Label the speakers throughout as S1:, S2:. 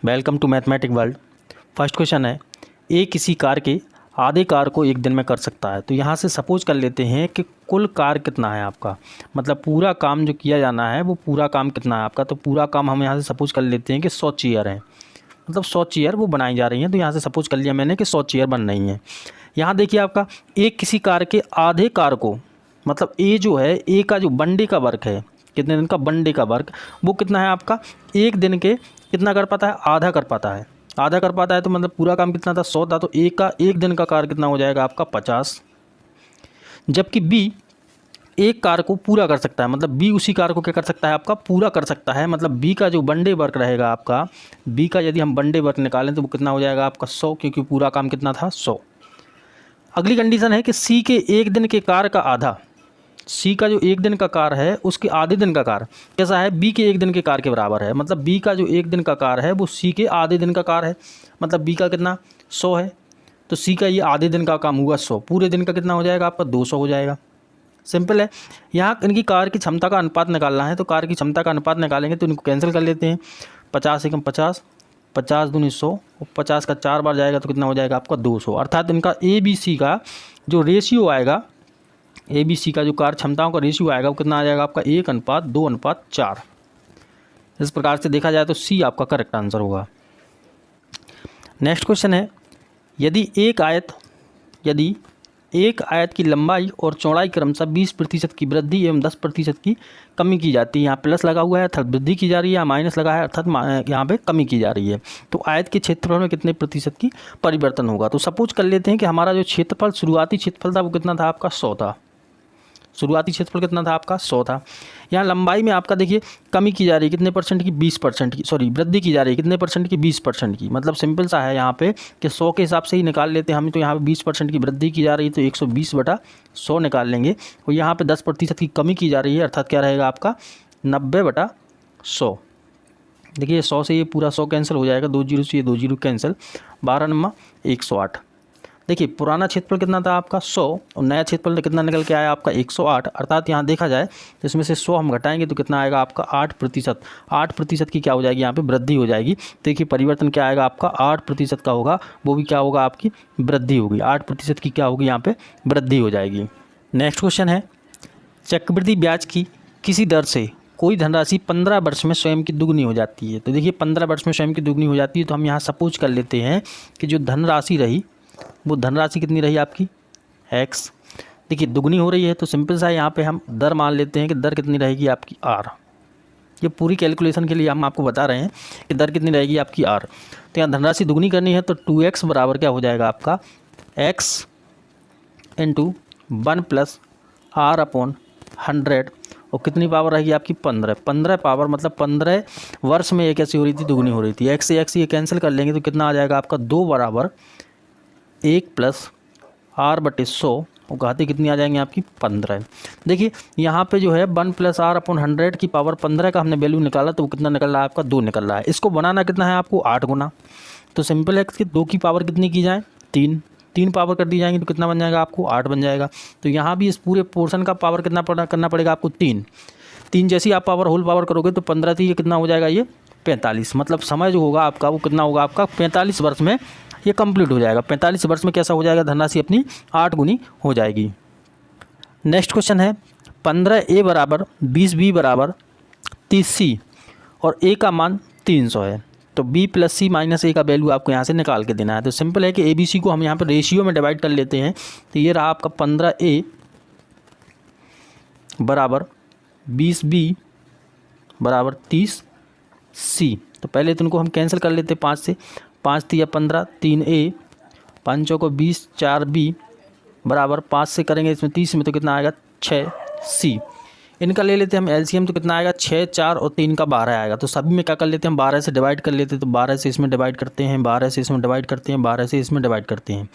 S1: Welcome to mathematic world. First question है, A किसी car के आधे कार को एक दिन में कर सकता है। तो यहाँ से सपोज कर लेते हैं कि कुल कार कितना है आपका, मतलब पूरा काम जो किया जाना है वो पूरा काम कितना है आपका। तो पूरा काम हम यहाँ से सपोज कर लेते हैं कि 100 चेयर हैं, मतलब 100 चेयर वो बनाई जा रही हैं। तो यहाँ से सपोज कर लिया मैंने कि 100 चेयर बन रही हैं। यहाँ देखिए आपका ए किसी कार के आधे कार को, मतलब ए जो है, ए का जो वनडे का वर्क है, कितने दिन का वनडे का वर्क, वो कितना है आपका, एक दिन के कितना कर पाता है, आधा कर पाता है। आधा कर पाता है तो मतलब पूरा काम कितना था, 100 था। तो ए का एक दिन का कार कितना हो जाएगा आपका, 50। जबकि बी एक कार को पूरा कर सकता है, मतलब बी उसी कार को क्या कर सकता है आपका, पूरा कर सकता है। मतलब बी का जो वनडे वर्क रहेगा आपका, बी का यदि हम वनडे वर्क निकालें तो वो कितना हो जाएगा आपका, 100, क्योंकि पूरा काम कितना था, 100। अगली कंडीशन है कि सी के एक दिन के कार का आधा, सी का जो एक दिन का कार है उसके आधे दिन का कार कैसा है, बी के एक दिन के कार के बराबर है। मतलब बी का जो एक दिन का कार है वो सी के आधे दिन का कार है। मतलब बी का कितना, 100 है, तो सी का ये आधे दिन का काम हुआ 100, पूरे दिन का कितना हो जाएगा आपका, 200 हो जाएगा। सिंपल है। यहाँ इनकी कार की क्षमता का अनुपात निकालना है, तो कार की क्षमता का अनुपात निकालेंगे तो इनको कैंसिल कर लेते हैं। 50 एकम 50, 50 दूनी 100, और 50 का 4 बार जाएगा तो कितना हो जाएगा आपका, 200। अर्थात इनका ए बी सी का जो रेशियो आएगा, ए बी सी का जो कार क्षमताओं का रेशियो आएगा वो कितना आ जाएगा आपका, 1:2:4। इस प्रकार से देखा जाए तो सी आपका करेक्ट आंसर होगा। नेक्स्ट क्वेश्चन है, यदि एक आयत की लंबाई और चौड़ाई क्रमशः 20% की वृद्धि एवं 10% की कमी की जाती है। यहाँ प्लस लगा हुआ है अर्थात वृद्धि की जा रही है, या माइनस लगा है अर्थात यहाँ पे कमी की जा रही है। तो आयत के क्षेत्रफल में कितने प्रतिशत की परिवर्तन होगा। तो सपोज कर लेते हैं कि हमारा जो क्षेत्रफल, शुरुआती क्षेत्रफल था वो कितना था आपका, 100 था। शुरुआती क्षेत्रफल कितना था आपका, 100 था। यहाँ लंबाई में आपका देखिए कमी की जा रही है कितने परसेंट की, 20% की, सॉरी वृद्धि की जा रही है कितने परसेंट की, 20% की। मतलब सिंपल सा है यहाँ पे कि 100 के हिसाब से ही निकाल लेते हैं हम। तो यहाँ पे 20% की वृद्धि की जा रही है तो 120/100 निकाल लेंगे। और यहाँ पे 10% की कमी की जा रही है अर्थात क्या रहेगा आपका, 90/100। देखिए 100 से ये पूरा 100 कैंसिल हो जाएगा, 2 जीरो से ये 2 जीरो कैंसिल, 12 नंबर 108। देखिए पुराना क्षेत्रफल कितना था आपका, 100, और नया क्षेत्रफल कितना निकल के आया आपका, 108। अर्थात यहाँ देखा जाए तो इसमें से 100 हम घटाएंगे तो कितना आएगा आपका, 8%। 8% की क्या हो जाएगी यहाँ पे, वृद्धि हो जाएगी। देखिए परिवर्तन क्या आएगा आपका, 8% का होगा, वो भी क्या होगा, आपकी वृद्धि होगी। 8% की क्या होगी यहाँ पे, वृद्धि हो जाएगी। नेक्स्ट क्वेश्चन है, चक्रवृद्धि ब्याज की किसी दर से कोई धनराशि 15 वर्ष में स्वयं की दुगनी हो जाती है। तो देखिए 15 वर्ष में स्वयं की दुगनी हो जाती है, तो हम यहाँ सपोज कर लेते हैं कि जो धनराशि रही वो धनराशि कितनी रही आपकी, x। देखिए दुगनी हो रही है तो सिंपल सा यहाँ पे हम दर मान लेते हैं कि दर कितनी रहेगी आपकी, r। ये पूरी कैलकुलेशन के लिए हम आपको बता रहे हैं कि दर कितनी रहेगी आपकी, r। तो यहाँ धनराशि दुगनी करनी है तो 2x बराबर क्या हो जाएगा आपका, x × 1 + r/100, और कितनी पावर रहेगी आपकी, 15 पावर, मतलब 15 वर्ष में ये कैसी हो रही थी, दुगनी हो रही थी। x से x ये कैंसिल कर लेंगे तो कितना आ जाएगा आपका, 2 = 1 + r/100, और घाती कितनी आ जाएंगे आपकी, 15। देखिए यहाँ पे जो है 1 + r/100 की पावर 15 का हमने वैल्यू निकाला तो वो कितना निकल रहा है आपका, 2 निकल रहा है। इसको बनाना कितना है आपको, 8 गुना। तो सिंपल है कि 2 की पावर कितनी की जाए, 3 पावर कर दी जाएंगी तो कितना बन जाएगा आपको, 8 बन जाएगा। तो यहाँ भी इस पूरे पोर्शन का पावर कितना करना पड़ेगा आपको, 3 जैसी आप पावर होल पावर करोगे तो 15 थी, ये कितना हो जाएगा, ये 45। मतलब समय जो होगा आपका वो कितना होगा आपका, 45 वर्ष में ये कंप्लीट हो जाएगा। 45 वर्ष में कैसा हो जाएगा, धनराशि अपनी 8 गुनी हो जाएगी। नेक्स्ट क्वेश्चन है, 15a = 20b = 30c, और a का मान 300 है। तो b + c - a का वैल्यू आपको यहाँ से निकाल के देना है। तो सिंपल है कि ए बी सी को हम यहाँ पर रेशियो में डिवाइड कर लेते हैं। तो ये रहा आपका 15a = 20b = 30c। तो पहले तो उनको हम कैंसिल कर लेते हैं 5 से, 5 × 15, 3a, 5 × 20, 4b बराबर 5 से करेंगे इसमें 30 में तो कितना आएगा, 6c। इनका ले लेते हैं हम एलसीएम, तो कितना आएगा, 6, 4 और 3 का 12 आएगा। तो सभी में क्या कर लेते हैं, 12 से डिवाइड कर लेते हैं। तो 12 से इसमें डिवाइड करते हैं, 12 से इसमें डिवाइड करते हैं, 12 से इसमें डिवाइड करते हैं।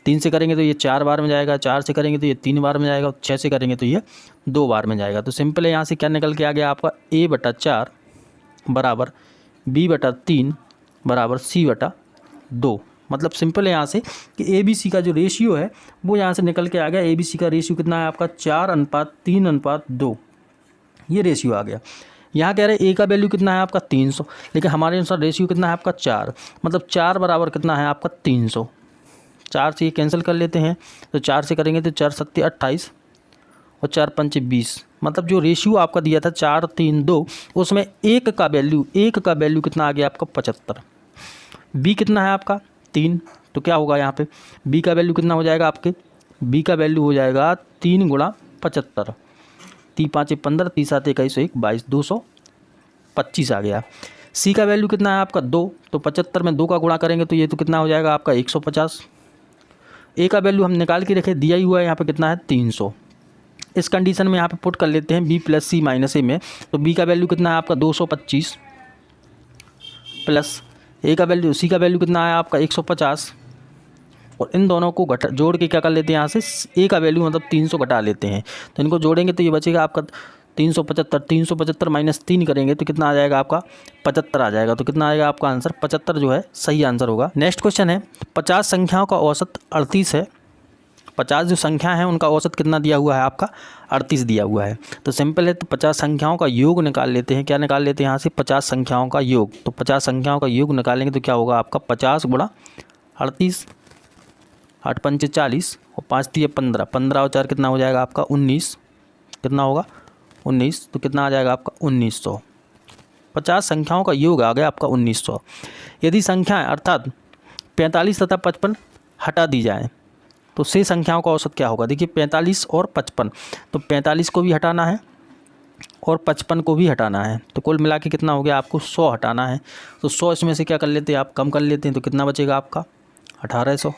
S1: 3 से करेंगे तो ये 4 बार में जाएगा, 4 से करेंगे तो ये 3 बार में जाएगा, 6 से करेंगे तो ये 2 बार में जाएगा। तो सिंपल है, यहाँ से क्या निकल के आ गया आपका, a/4 = b/3 = c/2। मतलब सिंपल है यहाँ से कि ए बी सी का जो रेशियो है वो यहाँ से निकल के आ गया। ए बी सी का रेशियो कितना है आपका, 4:3:2, ये रेशियो आ गया। यहाँ कह रहे हैं ए का वैल्यू कितना है आपका 300, लेकिन हमारे अनुसार रेशियो कितना है आपका 4, मतलब 4 बराबर कितना है आपका 300। 4 से ये कैंसिल कर लेते हैं, तो 4 से करेंगे तो 4 सत्ते 28 और 4 पंचे 20, मतलब जो रेशियो आपका दिया था 4 3 2, उसमें एक का वैल्यू कितना आ गया आपका 75। बी कितना है आपका 3, तो क्या होगा यहाँ पे बी का वैल्यू कितना हो जाएगा आपके, बी का वैल्यू हो जाएगा 3 गुणा 75, 3 5 15, 3 7 21 1 22, 225 आ गया। सी का वैल्यू कितना है आपका 2, तो 75 में 2 का गुणा करेंगे तो ये तो कितना हो जाएगा आपका 150। ए का वैल्यू हम निकाल के रखे, दिया ही हुआ है यहाँ पे कितना है 300। इस कंडीशन में यहाँ पे पुट कर लेते हैं बी प्लस सी माइनस ए में, तो बी का वैल्यू कितना है आपका 225 प्लस ए का वैल्यू, सी का वैल्यू कितना है आपका 150, और इन दोनों को जोड़ के क्या कर लेते हैं यहाँ से ए का वैल्यू मतलब 300 घटा लेते हैं, तो इनको जोड़ेंगे तो ये बचेगा आपका 375 माइनस 3 करेंगे तो कितना आ जाएगा आपका 75 आ जाएगा। तो कितना आएगा आपका आंसर 75 जो है सही आंसर होगा। नेक्स्ट क्वेश्चन है 50 संख्याओं का औसत 38 है। 50 जो संख्या है उनका औसत कितना दिया हुआ है आपका 38 दिया हुआ है। तो सिंपल है, तो 50 संख्याओं का योग निकाल लेते हैं। क्या निकाल लेते हैं यहाँ से 50 संख्याओं का योग, तो 50 संख्याओं का योग निकालेंगे तो क्या होगा आपका 50 गुणा 38, 8 पंचे 40 और 5 दिए 15, 15 और 4 कितना हो जाएगा आपका 19, कितना होगा 19, तो कितना आ जाएगा आपका 1900। 50 संख्याओं का योग आ गया आपका 1900। यदि संख्याएं अर्थात 45 तथा 55 हटा दी जाए तो शेष संख्याओं का औसत क्या होगा। देखिए 45 और 55, तो 45 को भी हटाना है और 55 को भी हटाना है, तो कुल मिला के कितना हो गया आपको 100 हटाना है। तो 100 इसमें से क्या कर लेते हैं आप कम कर लेते हैं, तो कितना बचेगा आपका 1800।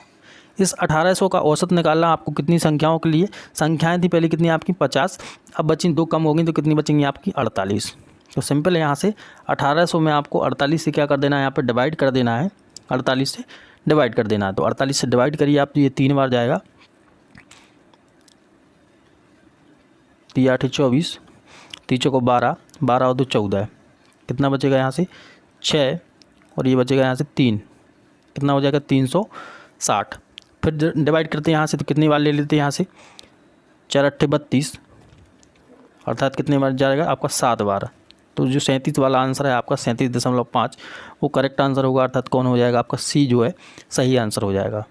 S1: इस 1800 का औसत निकालना आपको कितनी संख्याओं के लिए, संख्याएं थी पहले कितनी आपकी 50, अब बची 2 कम हो गई तो कितनी बचेंगी आपकी 48। तो सिंपल है, यहाँ से 1800 में आपको 48 से क्या कर देना है, यहाँ पे डिवाइड कर देना है, 48 से डिवाइड कर देना है। तो 48 से डिवाइड करिए आप, तो ये 3 बार जाएगा, 3 8 24, 3 चौको 12, 12 और 2 14, कितना बचेगा यहाँ से 6 और ये बचेगा यहाँ से 3, कितना हो जाएगा 360। फिर डिवाइड करते हैं यहाँ से, तो कितनी बार ले लेते हैं यहाँ से 4 8 32, अर्थात कितने बार जाएगा आपका 7 बार। तो जो 37 वाला आंसर है आपका 37.5 वो करेक्ट आंसर होगा, अर्थात कौन हो जाएगा आपका सी जो है सही आंसर हो जाएगा।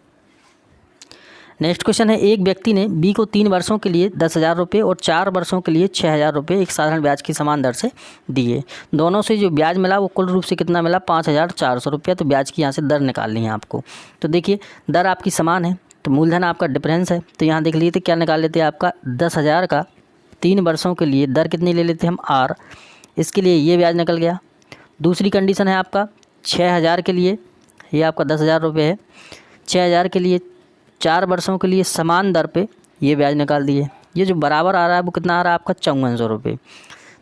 S2: नेक्स्ट क्वेश्चन है, एक व्यक्ति ने बी को 3 वर्षों के लिए 10,000 रुपये और 4 वर्षों के लिए 6,000 रुपये एक साधारण ब्याज की समान दर से दिए। दोनों से जो ब्याज मिला वो कुल रूप से कितना मिला 5,400 रुपया। तो ब्याज की यहाँ से दर निकालनी है आपको। तो देखिए दर आपकी समान है तो मूलधन आपका डिफरेंस है, तो यहाँ देख लीजिए तो क्या निकाल लेते हैं आपका 10,000 का 3 वर्षों के लिए दर कितनी ले लेते हैं हम आर, इसके लिए ये ब्याज निकल गया। दूसरी कंडीशन है आपका 6,000 के लिए, ये आपका 10,000 रुपये है, 6,000 के लिए 4 वर्षों के लिए समान दर पे ये ब्याज निकाल दिए। ये जो बराबर आ रहा है वो कितना आ रहा है आपका 5400 रुपये।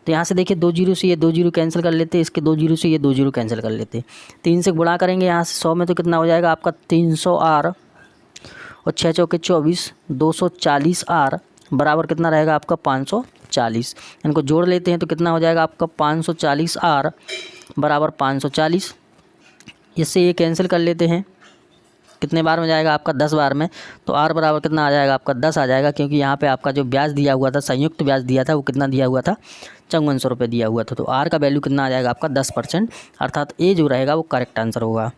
S2: तो यहाँ से देखिए 2 जीरो से ये 2 जीरो कैंसिल कर लेते, इसके 2 जीरो से ये 2 जीरो कैंसिल कर लेते, 3 से गुणा करेंगे यहाँ से 100 में तो कितना हो जाएगा आपका 300 आर और 6 चौके 24, 240 आर बराबर कितना रहेगा आपका 540। इनको जोड़ लेते हैं तो कितना हो जाएगा आपका 540 आर बराबर 540। इससे ये कैंसिल कर लेते हैं, कितने बार में जाएगा आपका 10 बार में, तो आर बराबर कितना आ जाएगा आपका 10 आ जाएगा, क्योंकि यहाँ पे आपका जो ब्याज दिया हुआ था संयुक्त ब्याज दिया था वो कितना दिया हुआ था 5400 रुपये दिया हुआ था। तो आर का वैल्यू कितना आ जाएगा आपका 10%, अर्थात ए जो रहेगा वो करेक्ट आंसर होगा।